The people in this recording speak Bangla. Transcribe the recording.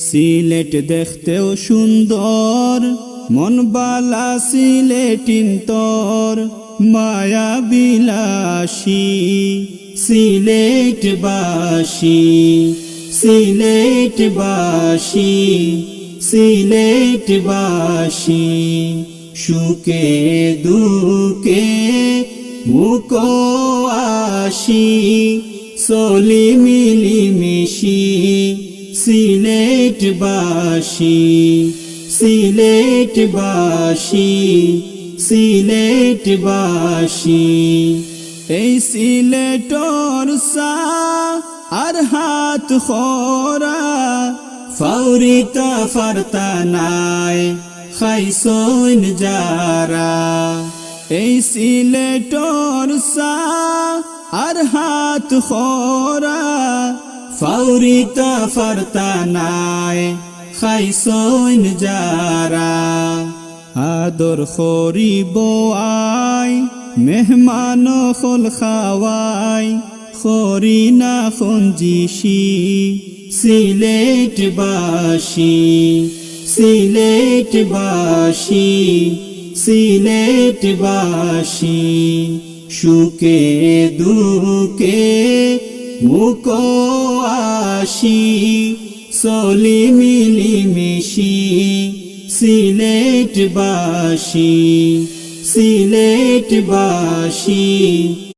সিলেট দেখতেও সুন্দর, মন বালা সিলেটিন তোর, মায়া বিলাসী সিলেটবাসী, সিলেটবাসী, সিলেটবাসী। সুখে দুঃখে মুকো আসি, চলি মিলিমিশি সিলেটবাসী, সিলেটবাসী, সিলেটবাসী। এই সিলেটর সা আর হাত খরা, ফাউরিতা ফারতা নাই খাইছইন যারা। এই সিলেটর সা আর হাত খরা, ফাউরিতা ফারতা নাই খাইছইন যারা। আদর করিব আই মেহমান হল খাওয়াই, খরি না খঞ্জিসি সিলেটবাসী, সিলেটবাসী, সিলেটবাসী। সুখে দুঃখে মুকো আসি, চলি মিলিমিশি সিলেটবাসী, সিলেটবাসী।